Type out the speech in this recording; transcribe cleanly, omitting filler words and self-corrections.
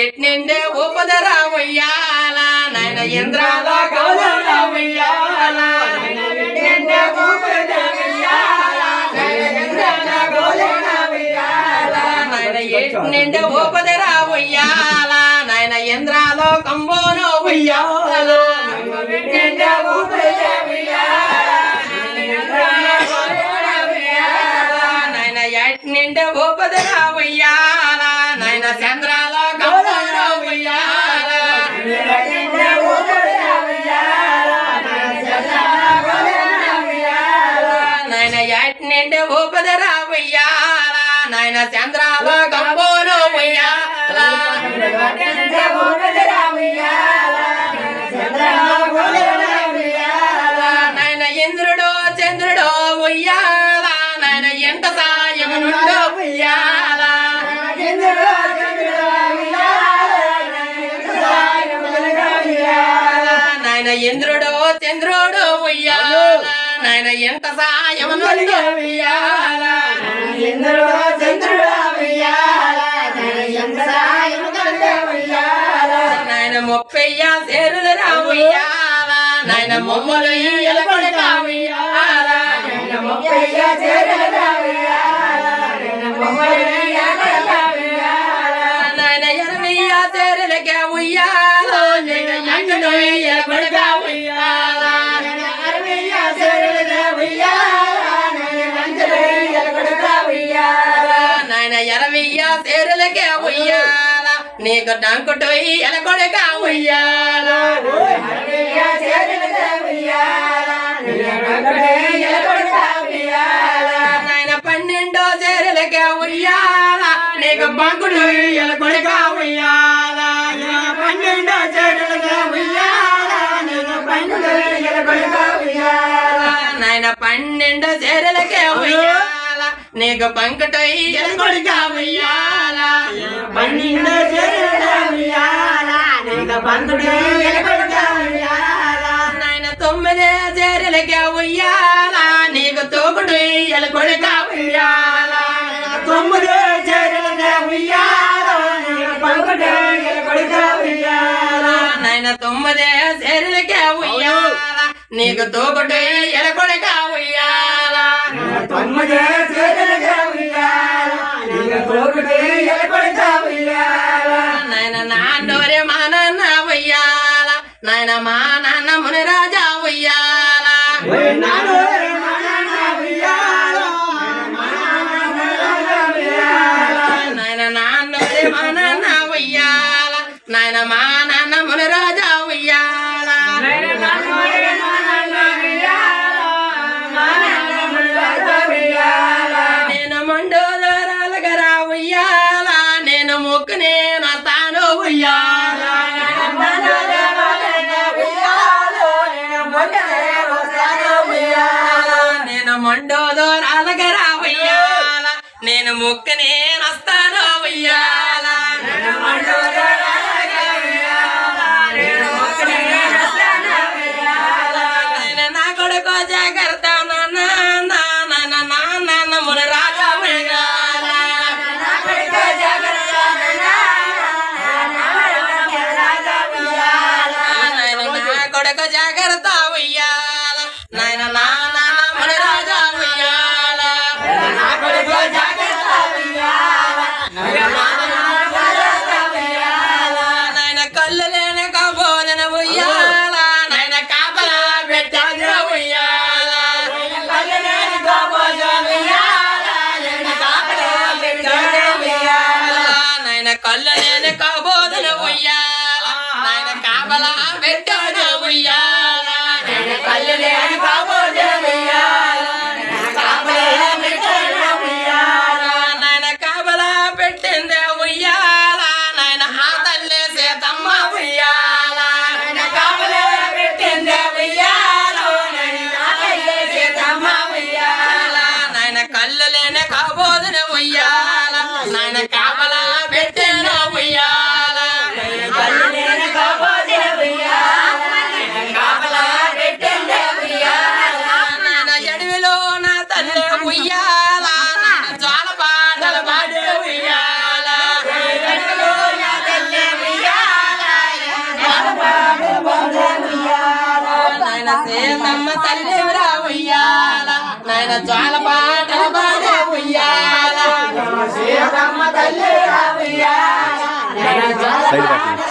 ఎట్నిండే ఉపదరా ఉయ్యాల నాయన ఇంద్రాల గౌరవ ఉయ్యాల ఎట్నిండే ఉపదరా ఉయ్యాల నాయన ఇంద్రాలో కంబోను ఉయ్యాల నాయన ఎట్నిండే ఉపదరా ఉయ్యాల నాయన చంద్రాలో కంబోను ఉయ్యాల నాయన ఎట్నిండే ఉపదరా ఉయ్యాల నాయన చంద్రాలో కంబోను ఉయ్యాల నాయన ఇంద్రుడు చంద్రుడు ఉయ్యాల నాయన ఎంట సాయమునుండు ఉయ్యాల నాయన ఇంద్రుడు చంద్రుడు ఉయ్యాల నాయన ఎంట సాయమునుండు ఉయ్యాల ఇంద్రుడు చంద్రుడు ఉయ్యాల నాయన 30 సేరులు రావుయ్యాల నాయన మొమ్మలు ఎలకొడు కావుయ్యాల నాయన 20 సేరులకే ఉయ్యాల ఎంగడు ఎలకొడు కావుయ్యాల నాయన 20 సేరులకే ఉయ్యాల నీకు డంకుటు ఎలకొడుగా ఉయ్యాల నాయన 12 సేరులకే ఉయ్యాల నీకు బంకుడు ఎలకొడుగా ఉయ్యాల 12 సేరులకే ఉయ్యాల నీకు బంకుడు ఎలకొడుగా ఉయ్యాల నాయన 12 సేరులకే ఉయ్యాల నీకు బంకుడు ఎలకొడుగా ఉయ్యాల 12 సేరులకే ఉయ్యాల నీకు బంకుడు ఎలకొడుగా ఉయ్యాల నాయన 9 సేరులకే ఉయ్యాల నీకు తోకుడు ఎలకొడుగా ఉయ్యాల 9 సేరులకే ఉయ్యాల నీకు బంకుడు ఎలకొడుగా ఉయ్యాల నాయన 9 సేరులకే ఉయ్యాల నీకు తోకుడు ఎలకొడుగా ఉయ్యాల 9 సేరులకే ఉయ్యాల నీకు తోకుడు ఎలకొడుగా ఉయ్యాల నాయన నాన్నోరే మా నాన్న ఉయ్యాల నాయన మా నాన్న మునిరాజా ఉయ్యాల నాయన నాన్నోరే మా నాన్న ఉయ్యాల నాయన మా నాన్న మునిరాజా ఉయ్యాల నేను మండో దూరాలుగా ఉయ్యాల నేను ముక్కు నేను వస్తాను ఉయ్యాల నేను మండో దూరాలుగా ఉయ్యాల నేను ముక్కు నేను వస్తాను ఉయ్యాల నా కొడుకు జాగ్రత్త నాన్న మున రాజా ఉయ్యాల నా కొడుకు జాగ్రత్త ఉయ్యాల నాయన నాన్న మున రాజా ఉయ్యాల నా కొడుకు జాగ్రత్త ఉయ్యాల నాయన కళ్ళు లేని కాబోలిన ఉయ్యాల నాయన కాపలా పెట్టాది ఉయ్యాల నాయన సీతమ్మ తల్లి రా ఉయ్యాల నాయన జ్వాల పాటలు బాడే ఉయ్యాల సీతమ్మ తల్లి రా ఉయ్యాల నాయన జ్వాల